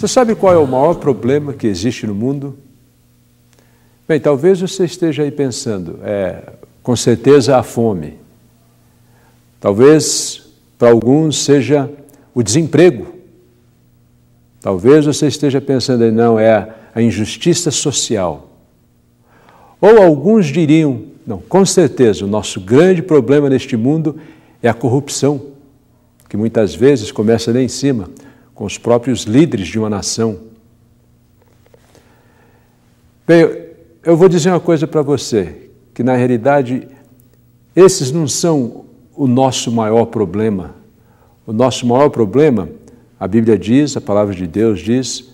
Você sabe qual é o maior problema que existe no mundo? Bem, talvez você esteja aí pensando, com certeza a fome. Talvez para alguns seja o desemprego. Talvez você esteja pensando aí, não, é a injustiça social. Ou alguns diriam, não, com certeza o nosso grande problema neste mundo é a corrupção, que muitas vezes começa lá em cima, com os próprios líderes de uma nação. Bem, eu vou dizer uma coisa para você, que na realidade esses não são o nosso maior problema. O nosso maior problema, a Bíblia diz, a palavra de Deus diz,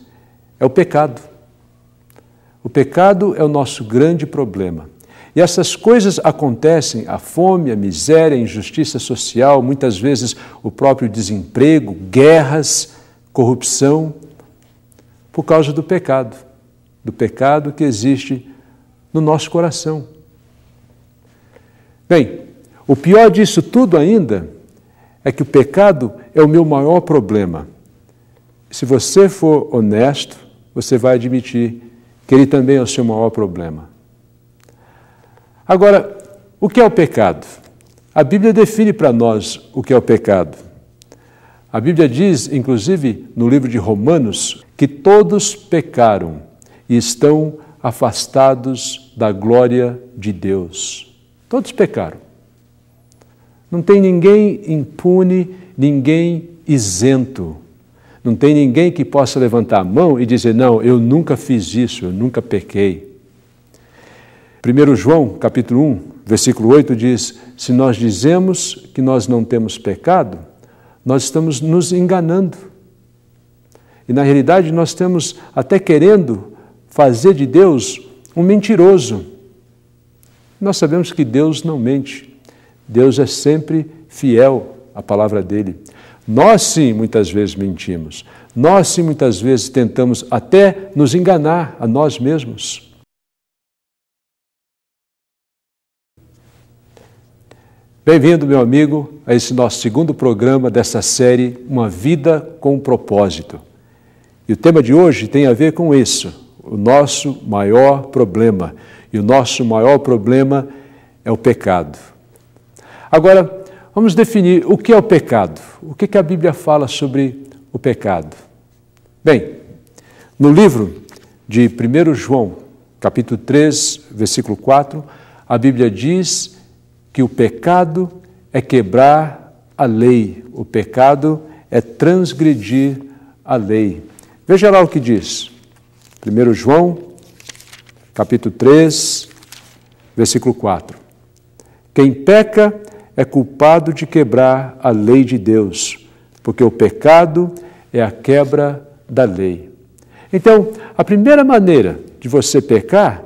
é o pecado. O pecado é o nosso grande problema. E essas coisas acontecem, a fome, a miséria, a injustiça social, muitas vezes o próprio desemprego, guerras, corrupção, por causa do pecado que existe no nosso coração. Bem, o pior disso tudo ainda é que o pecado é o meu maior problema. Se você for honesto, você vai admitir que ele também é o seu maior problema. Agora, o que é o pecado? A Bíblia define para nós o que é o pecado. A Bíblia diz, inclusive, no livro de Romanos, que todos pecaram e estão afastados da glória de Deus. Todos pecaram. Não tem ninguém impune, ninguém isento. Não tem ninguém que possa levantar a mão e dizer, não, eu nunca fiz isso, eu nunca pequei. 1 João, capítulo 1, versículo 8 diz, se nós dizemos que nós não temos pecado, nós estamos nos enganando. E na realidade nós estamos até querendo fazer de Deus um mentiroso. Nós sabemos que Deus não mente. Deus é sempre fiel à palavra dele. Nós sim, muitas vezes mentimos. Nós sim, muitas vezes tentamos até nos enganar a nós mesmos. Bem-vindo, meu amigo, a esse nosso segundo programa dessa série Uma Vida com Propósito. E o tema de hoje tem a ver com isso, o nosso maior problema. E o nosso maior problema é o pecado. Agora, vamos definir o que é o pecado. O que a Bíblia fala sobre o pecado? Bem, no livro de 1 João, capítulo 3, versículo 4, a Bíblia diz que o pecado é quebrar a lei, o pecado é transgredir a lei. Veja lá o que diz. 1 João, capítulo 3, versículo 4. Quem peca é culpado de quebrar a lei de Deus, porque o pecado é a quebra da lei. Então, a primeira maneira de você pecar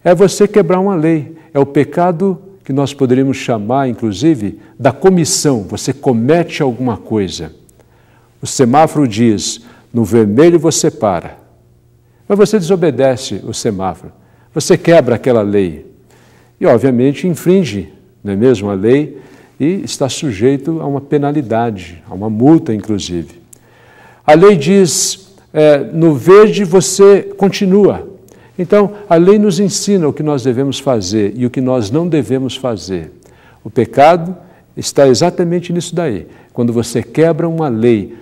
é você quebrar uma lei. É o pecado que nós poderíamos chamar, inclusive, da comissão. Você comete alguma coisa. O semáforo diz, no vermelho você para. Mas você desobedece o semáforo. Você quebra aquela lei. E, obviamente, infringe, não é mesmo, a lei e está sujeito a uma penalidade, a uma multa, inclusive. A lei diz, no verde você continua. Então, a lei nos ensina o que nós devemos fazer e o que nós não devemos fazer. O pecado está exatamente nisso daí. Quando você quebra uma lei,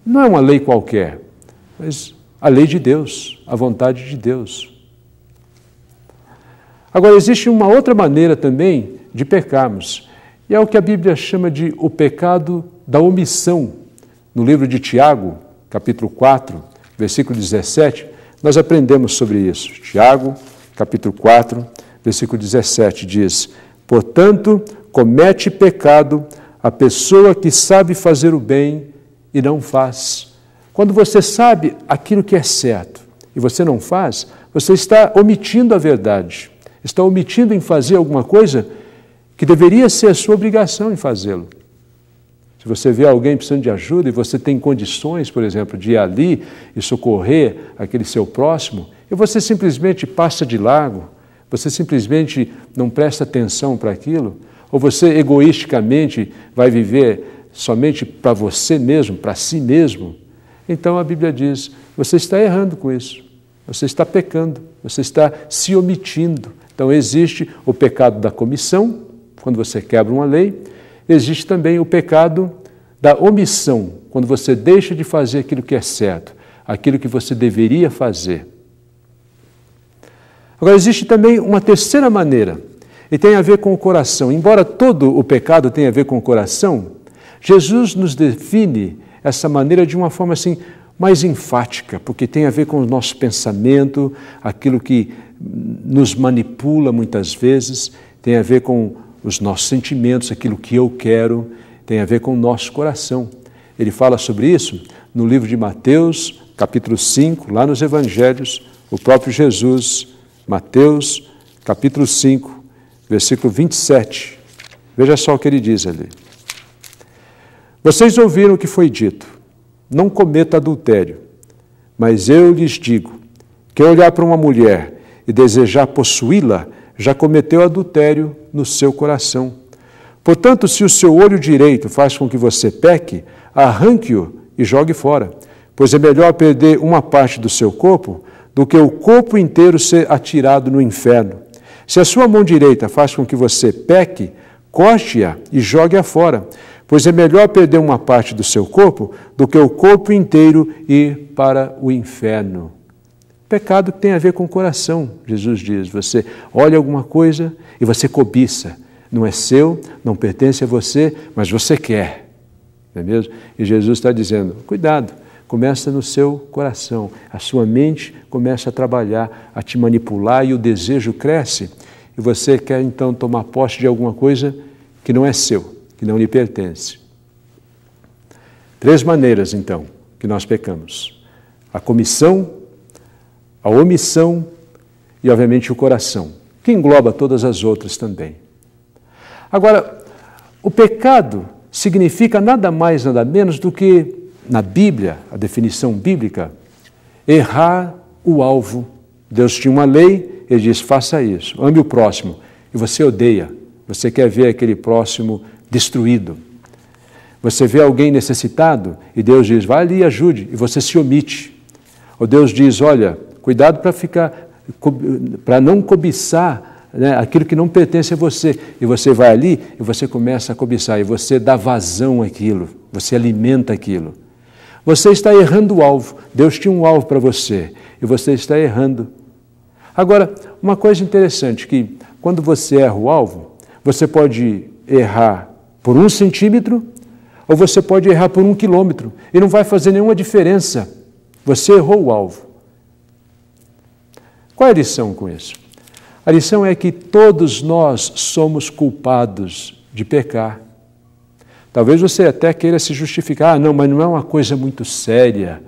não é uma lei qualquer, mas a lei de Deus, a vontade de Deus. Agora, existe uma outra maneira também de pecarmos, e é o que a Bíblia chama de o pecado da omissão. No livro de Tiago, capítulo 4, versículo 17, nós aprendemos sobre isso. Tiago, capítulo 4, versículo 17, diz, portanto, comete pecado a pessoa que sabe fazer o bem e não faz. Quando você sabe aquilo que é certo e você não faz, você está omitindo a verdade, está omitindo em fazer alguma coisa que deveria ser a sua obrigação em fazê-lo. Se você vê alguém precisando de ajuda e você tem condições, por exemplo, de ir ali e socorrer aquele seu próximo, e você simplesmente passa de largo, você simplesmente não presta atenção para aquilo, ou você egoisticamente vai viver somente para você mesmo, para si mesmo, então a Bíblia diz, você está errando com isso, você está pecando, você está se omitindo. Então existe o pecado da comissão, quando você quebra uma lei, existe também o pecado da omissão, quando você deixa de fazer aquilo que é certo, aquilo que você deveria fazer. Agora, existe também uma terceira maneira, e tem a ver com o coração. Embora todo o pecado tenha a ver com o coração, Jesus nos define essa maneira de uma forma assim mais enfática, porque tem a ver com o nosso pensamento, aquilo que nos manipula muitas vezes, tem a ver com os nossos sentimentos, aquilo que eu quero, tem a ver com o nosso coração. Ele fala sobre isso no livro de Mateus, capítulo 5, lá nos Evangelhos, o próprio Jesus, Mateus, capítulo 5, versículo 27. Veja só o que ele diz ali. Vocês ouviram o que foi dito, não cometa adultério, mas eu lhes digo, quem olhar para uma mulher e desejar possuí-la, já cometeu adultério no seu coração. Portanto, se o seu olho direito faz com que você peque, arranque-o e jogue fora, pois é melhor perder uma parte do seu corpo do que o corpo inteiro ser atirado no inferno. Se a sua mão direita faz com que você peque, corte-a e jogue-a fora, pois é melhor perder uma parte do seu corpo do que o corpo inteiro ir para o inferno. Pecado tem a ver com o coração, Jesus diz. Você olha alguma coisa e você cobiça. Não é seu, não pertence a você, mas você quer. Não é mesmo? E Jesus está dizendo, cuidado, começa no seu coração. A sua mente começa a trabalhar, a te manipular e o desejo cresce. E você quer então tomar posse de alguma coisa que não é seu, que não lhe pertence. 3 maneiras então que nós pecamos. A comissão, a omissão e, obviamente, o coração, que engloba todas as outras também. Agora, o pecado significa nada mais, nada menos do que, na Bíblia, a definição bíblica, errar o alvo. Deus tinha uma lei, ele diz, faça isso, ame o próximo, e você odeia, você quer ver aquele próximo destruído. Você vê alguém necessitado, e Deus diz, vai ali e ajude, e você se omite. Ou Deus diz, olha, cuidado para não cobiçar, né, aquilo que não pertence a você. E você vai ali e você começa a cobiçar, e você dá vazão àquilo, você alimenta aquilo. Você está errando o alvo. Deus tinha um alvo para você, e você está errando. Agora, uma coisa interessante, que quando você erra o alvo, você pode errar por 1 centímetro, ou você pode errar por 1 quilômetro, e não vai fazer nenhuma diferença. Você errou o alvo. Qual é a lição com isso? A lição é que todos nós somos culpados de pecar. Talvez você até queira se justificar, não, mas não é uma coisa muito séria.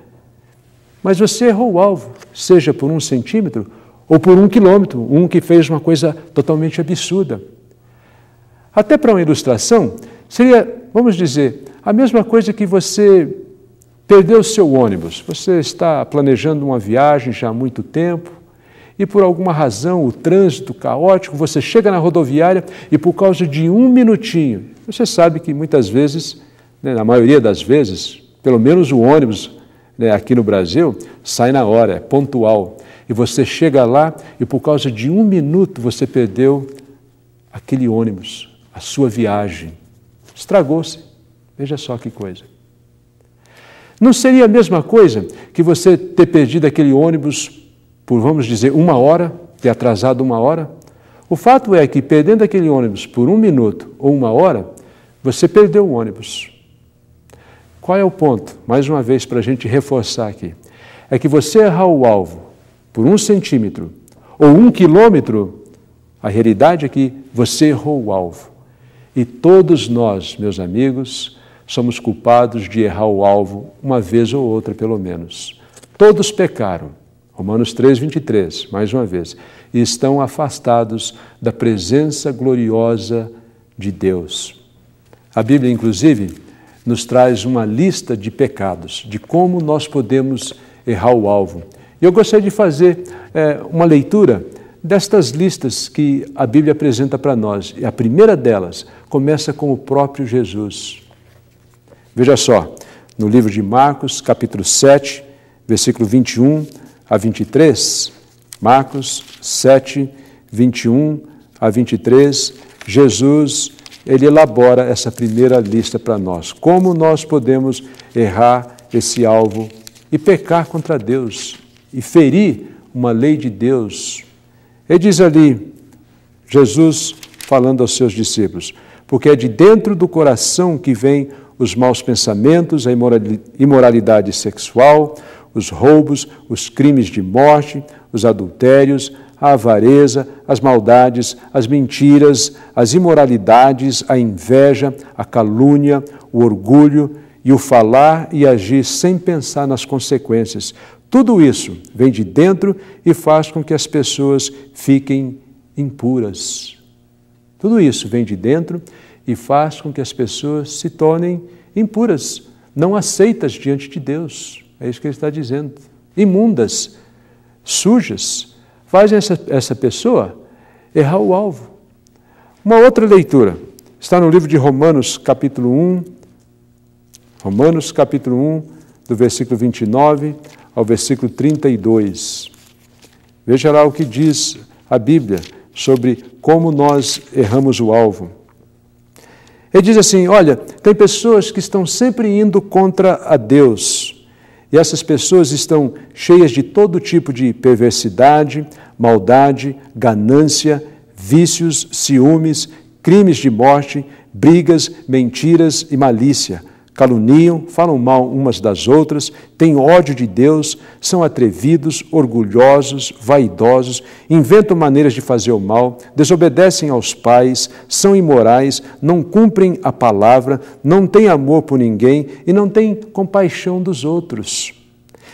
Mas você errou o alvo, seja por 1 centímetro ou por 1 quilômetro, um que fez uma coisa totalmente absurda. Até para uma ilustração, seria, vamos dizer, a mesma coisa que você perdeu o seu ônibus. Você está planejando uma viagem já há muito tempo, e por alguma razão, o trânsito caótico, você chega na rodoviária e por causa de 1 minutinho, você sabe que muitas vezes, né, na maioria das vezes, pelo menos o ônibus, né, aqui no Brasil, sai na hora, é pontual. E você chega lá e por causa de 1 minuto você perdeu aquele ônibus, a sua viagem. Estragou-se. Veja só que coisa. Não seria a mesma coisa que você ter perdido aquele ônibus por, vamos dizer, 1 hora, ter atrasado 1 hora? O fato é que, perdendo aquele ônibus por 1 minuto ou 1 hora, você perdeu o ônibus. Qual é o ponto? Mais uma vez, para a gente reforçar aqui. É que você errar o alvo por 1 centímetro ou 1 quilômetro, a realidade é que você errou o alvo. E todos nós, meus amigos, somos culpados de errar o alvo uma vez ou outra, pelo menos. Todos pecaram. Romanos 3, 23, mais uma vez, e estão afastados da presença gloriosa de Deus. A Bíblia, inclusive, nos traz uma lista de pecados, de como nós podemos errar o alvo. E eu gostaria de fazer uma leitura destas listas que a Bíblia apresenta para nós. E a primeira delas começa com o próprio Jesus. Veja só, no livro de Marcos, capítulo 7, versículo 21 a 23. Marcos 7, 21 a 23, Jesus, ele elabora essa primeira lista para nós. Como nós podemos errar esse alvo e pecar contra Deus e ferir uma lei de Deus. Ele diz ali, Jesus falando aos seus discípulos, porque é de dentro do coração que vêm os maus pensamentos, a imoralidade sexual, os roubos, os crimes de morte, os adultérios, a avareza, as maldades, as mentiras, as imoralidades, a inveja, a calúnia, o orgulho e o falar e agir sem pensar nas consequências. Tudo isso vem de dentro e faz com que as pessoas fiquem impuras. Tudo isso vem de dentro e faz com que as pessoas se tornem impuras, não aceitas diante de Deus. É isso que ele está dizendo. Imundas, sujas, fazem essa pessoa errar o alvo. Uma outra leitura está no livro de Romanos, capítulo 1, Romanos, capítulo 1, do versículo 29 ao versículo 32. Veja lá o que diz a Bíblia sobre como nós erramos o alvo. Ele diz assim, olha, tem pessoas que estão sempre indo contra a Deus, e essas pessoas estão cheias de todo tipo de perversidade, maldade, ganância, vícios, ciúmes, crimes de morte, brigas, mentiras e malícia. Caluniam, falam mal umas das outras, têm ódio de Deus, são atrevidos, orgulhosos, vaidosos, inventam maneiras de fazer o mal, desobedecem aos pais, são imorais, não cumprem a palavra, não têm amor por ninguém e não têm compaixão dos outros.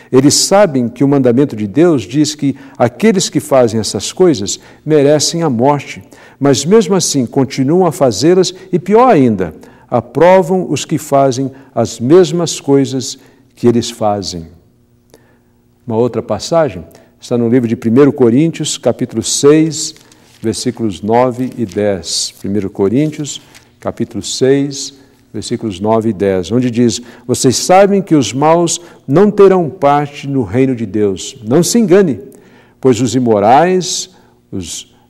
Eles sabem que o mandamento de Deus diz que aqueles que fazem essas coisas merecem a morte, mas mesmo assim continuam a fazê-las e, pior ainda, aprovam os que fazem as mesmas coisas que eles fazem. Uma outra passagem está no livro de 1 Coríntios, capítulo 6, versículos 9 e 10. 1 Coríntios, capítulo 6, versículos 9 e 10, onde diz, vocês sabem que os maus não terão parte no reino de Deus. Não se engane, pois os imorais,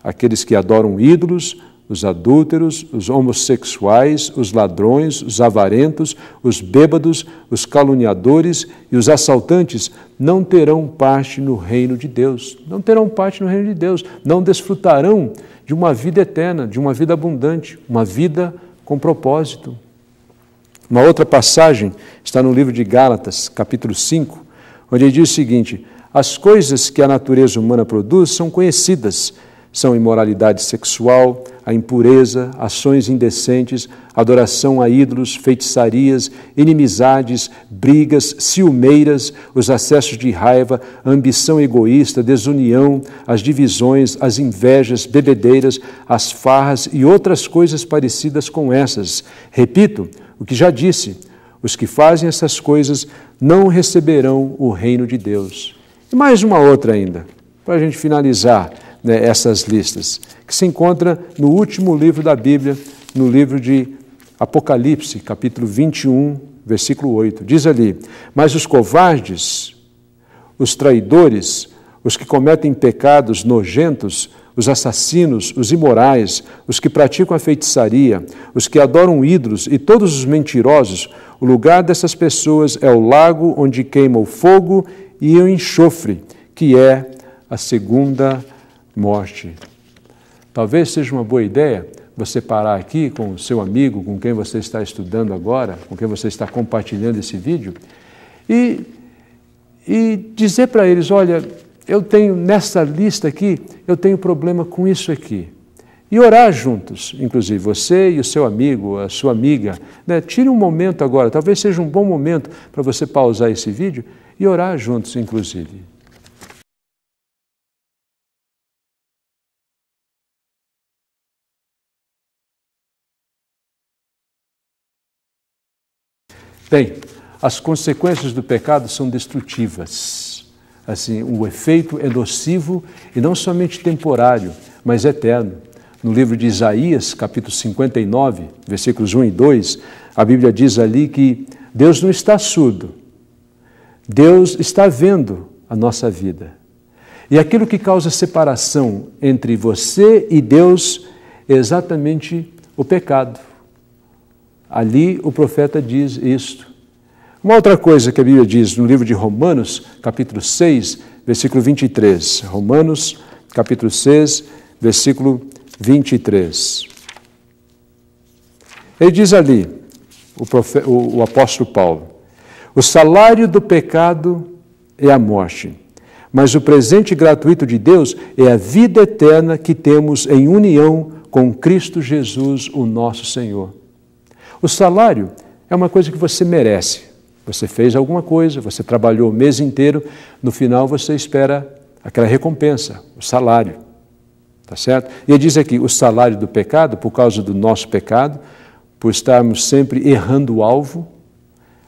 aqueles que adoram ídolos, os adúlteros, os homossexuais, os ladrões, os avarentos, os bêbados, os caluniadores e os assaltantes não terão parte no reino de Deus. Não terão parte no reino de Deus. Não desfrutarão de uma vida eterna, de uma vida abundante, uma vida com propósito. Uma outra passagem está no livro de Gálatas, capítulo 5, onde ele diz o seguinte, as coisas que a natureza humana produz são conhecidas, são imoralidade sexual, a impureza, ações indecentes, adoração a ídolos, feitiçarias, inimizades, brigas, ciumeiras, os acessos de raiva, a ambição egoísta, desunião, as divisões, as invejas, bebedeiras, as farras e outras coisas parecidas com essas. Repito o que já disse, os que fazem essas coisas não receberão o reino de Deus. E mais uma outra ainda, para a gente finalizar, essas listas, que se encontra no último livro da Bíblia, no livro de Apocalipse, capítulo 21, versículo 8. Diz ali, mas os covardes, os traidores, os que cometem pecados nojentos, os assassinos, os imorais, os que praticam a feitiçaria, os que adoram ídolos e todos os mentirosos, o lugar dessas pessoas é o lago onde queima o fogo e o enxofre, que é a segunda morte. Talvez seja uma boa ideia você parar aqui com o seu amigo, com quem você está estudando agora, com quem você está compartilhando esse vídeo, e dizer para eles, olha, eu tenho nessa lista aqui, eu tenho problema com isso aqui. E orar juntos, inclusive você e o seu amigo, a sua amiga. Tire um momento agora, talvez seja um bom momento para você pausar esse vídeo e orar juntos, inclusive. Bem, as consequências do pecado são destrutivas. Assim, o efeito é nocivo e não somente temporário, mas eterno. No livro de Isaías, capítulo 59, versículos 1 e 2, a Bíblia diz ali que Deus não está surdo. Deus está vendo a nossa vida. E aquilo que causa separação entre você e Deus é exatamente o pecado. Ali o profeta diz isto. Uma outra coisa que a Bíblia diz no livro de Romanos, capítulo 6, versículo 23. Romanos, capítulo 6, versículo 23. Ele diz ali, o apóstolo Paulo, o salário do pecado é a morte, mas o presente gratuito de Deus é a vida eterna que temos em união com Cristo Jesus, o nosso Senhor. O salário é uma coisa que você merece. Você fez alguma coisa, você trabalhou o mês inteiro, no final você espera aquela recompensa, o salário. Tá certo? E ele diz aqui, o salário do pecado, por causa do nosso pecado, por estarmos sempre errando o alvo,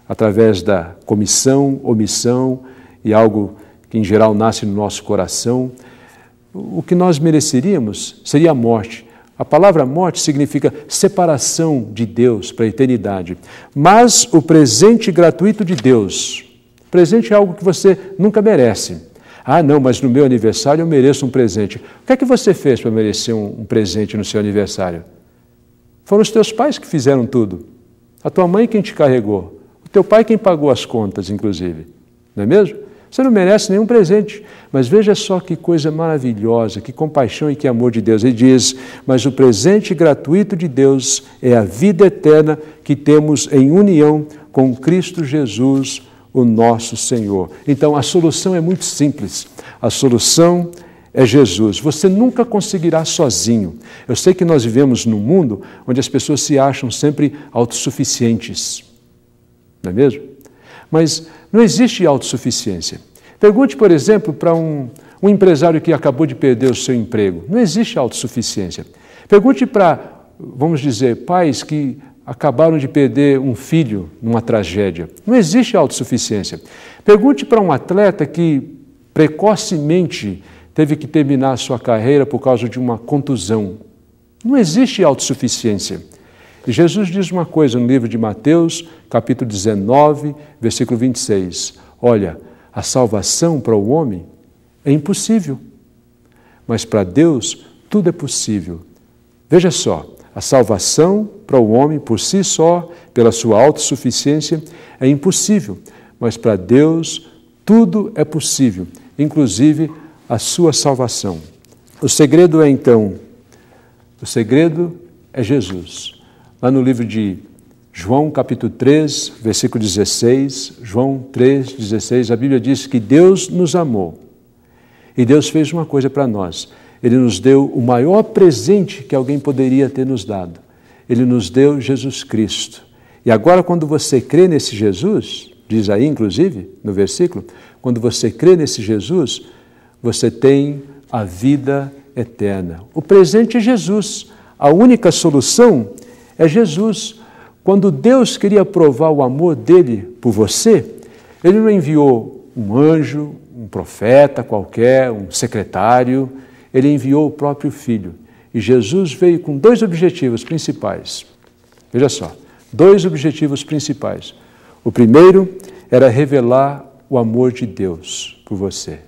através da comissão, omissão e algo que em geral nasce no nosso coração, o que nós mereceríamos seria a morte. A palavra morte significa separação de Deus para a eternidade. Mas o presente gratuito de Deus, presente é algo que você nunca merece. Ah, não, mas no meu aniversário eu mereço um presente. O que é que você fez para merecer um presente no seu aniversário? Foram os teus pais que fizeram tudo. A tua mãe quem te carregou. O teu pai quem pagou as contas, inclusive. Não é mesmo? Você não merece nenhum presente. Mas veja só que coisa maravilhosa, que compaixão e que amor de Deus. Ele diz, mas o presente gratuito de Deus é a vida eterna que temos em união com Cristo Jesus, o nosso Senhor. Então, a solução é muito simples. A solução é Jesus. Você nunca conseguirá sozinho. Eu sei que nós vivemos num mundo onde as pessoas se acham sempre autossuficientes. Não é mesmo? Mas não existe autossuficiência. Pergunte, por exemplo, para um empresário que acabou de perder o seu emprego. Não existe autossuficiência. Pergunte para, vamos dizer, pais que acabaram de perder um filho numa tragédia. Não existe autossuficiência. Pergunte para um atleta que precocemente teve que terminar a sua carreira por causa de uma contusão. Não existe autossuficiência. E Jesus diz uma coisa no livro de Mateus, capítulo 19, versículo 26. Olha, a salvação para o homem é impossível, mas para Deus tudo é possível. Veja só, a salvação para o homem por si só, pela sua autossuficiência, é impossível, mas para Deus tudo é possível, inclusive a sua salvação. O segredo é então, o segredo é Jesus. Lá no livro de João, capítulo 3, versículo 16, João 3, 16, a Bíblia diz que Deus nos amou. E Deus fez uma coisa para nós. Ele nos deu o maior presente que alguém poderia ter nos dado. Ele nos deu Jesus Cristo. E agora, quando você crê nesse Jesus, diz aí, inclusive, no versículo, quando você crê nesse Jesus, você tem a vida eterna. O presente é Jesus. A única solução é Jesus. Quando Deus queria provar o amor dele por você, ele não enviou um anjo, um profeta qualquer, um secretário, ele enviou o próprio Filho. E Jesus veio com dois objetivos principais. Veja só, dois objetivos principais. O primeiro era revelar o amor de Deus por você.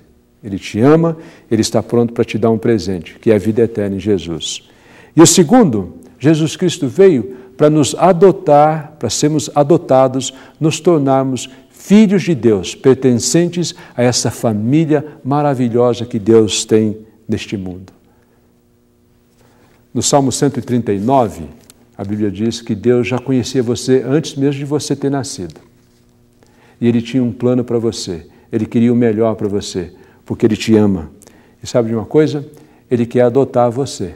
Ele te ama, ele está pronto para te dar um presente, que é a vida eterna em Jesus. E o segundo, Jesus Cristo veio para nos adotar, para sermos adotados, nos tornarmos filhos de Deus, pertencentes a essa família maravilhosa que Deus tem neste mundo. No Salmo 139, a Bíblia diz que Deus já conhecia você antes mesmo de você ter nascido. E Ele tinha um plano para você, Ele queria o melhor para você, porque Ele te ama. E sabe de uma coisa? Ele quer adotar você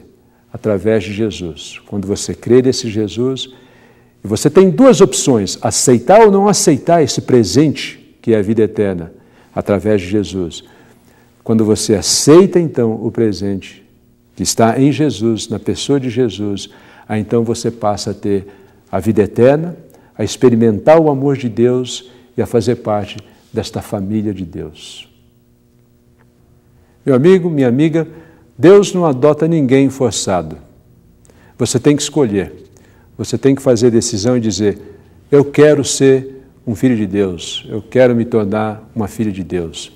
através de Jesus. Quando você crê nesse Jesus, você tem duas opções, aceitar ou não aceitar esse presente que é a vida eterna, através de Jesus. Quando você aceita, então, o presente que está em Jesus, na pessoa de Jesus, aí então você passa a ter a vida eterna, a experimentar o amor de Deus e a fazer parte desta família de Deus. Meu amigo, minha amiga, Deus não adota ninguém forçado. Você tem que escolher. Você tem que fazer a decisão e dizer, eu quero ser um filho de Deus, eu quero me tornar uma filha de Deus.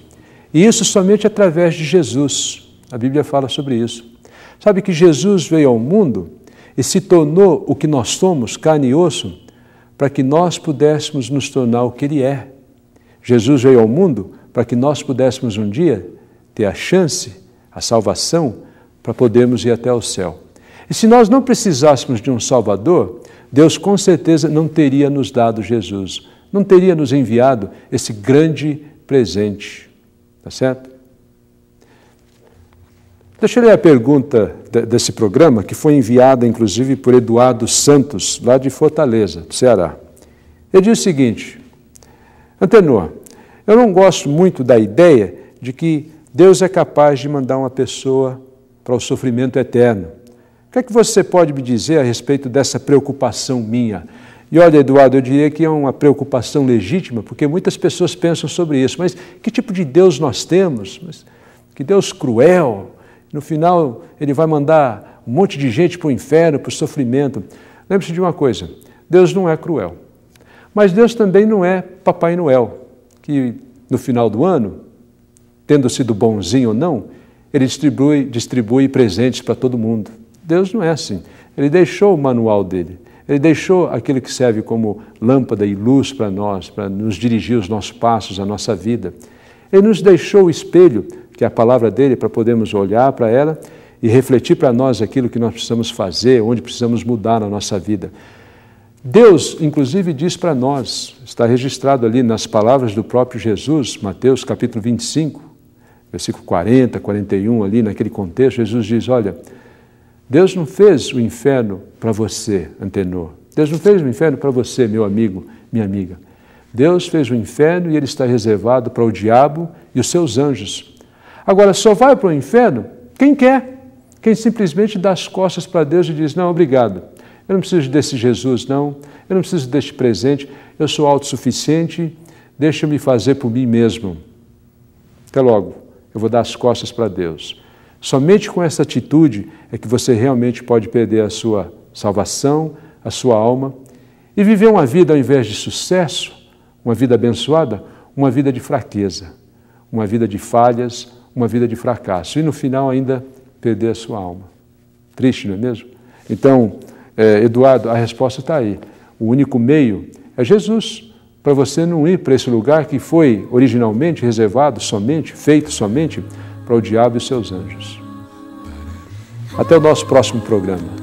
E isso somente através de Jesus. A Bíblia fala sobre isso. Sabe que Jesus veio ao mundo e se tornou o que nós somos, carne e osso, para que nós pudéssemos nos tornar o que Ele é. Jesus veio ao mundo para que nós pudéssemos um dia ter a chance, a salvação, para podermos ir até o céu. E se nós não precisássemos de um Salvador, Deus com certeza não teria nos dado Jesus, não teria nos enviado esse grande presente. Tá certo? Deixa eu ler a pergunta desse programa, que foi enviada, inclusive, por Eduardo Santos, lá de Fortaleza, do Ceará. Ele diz o seguinte: Antenor, eu não gosto muito da ideia de que Deus é capaz de mandar uma pessoa para o sofrimento eterno. O que é que você pode me dizer a respeito dessa preocupação minha? E olha, Eduardo, eu diria que é uma preocupação legítima, porque muitas pessoas pensam sobre isso. Mas que tipo de Deus nós temos? Mas que Deus cruel. No final, Ele vai mandar um monte de gente para o inferno, para o sofrimento. Lembre-se de uma coisa, Deus não é cruel. Mas Deus também não é Papai Noel, que no final do ano, tendo sido bonzinho ou não, Ele distribui presentes para todo mundo. Deus não é assim. Ele deixou o manual dele. Ele deixou aquilo que serve como lâmpada e luz para nós, para nos dirigir os nossos passos, a nossa vida. Ele nos deixou o espelho, que é a palavra dele, para podermos olhar para ela e refletir para nós aquilo que nós precisamos fazer, onde precisamos mudar na nossa vida. Deus, inclusive, diz para nós, está registrado ali nas palavras do próprio Jesus, Mateus capítulo 25, versículo 40, 41, ali naquele contexto, Jesus diz, olha, Deus não fez o inferno para você, Antenor. Deus não fez o inferno para você, meu amigo, minha amiga. Deus fez o inferno e ele está reservado para o diabo e os seus anjos. Agora, só vai para o inferno quem quer, quem simplesmente dá as costas para Deus e diz, não, obrigado, eu não preciso desse Jesus, não, eu não preciso deste presente, eu sou autossuficiente, deixa eu me fazer por mim mesmo. Até logo, eu vou dar as costas para Deus. Somente com essa atitude é que você realmente pode perder a sua salvação, a sua alma, e viver uma vida, ao invés de sucesso, uma vida abençoada, uma vida de fraqueza, uma vida de falhas, uma vida de fracasso. E no final ainda perder a sua alma. Triste, não é mesmo? Então, Eduardo, a resposta está aí. O único meio é Jesus, para você não ir para esse lugar que foi originalmente reservado somente, feito somente, para o diabo e seus anjos. Até o nosso próximo programa.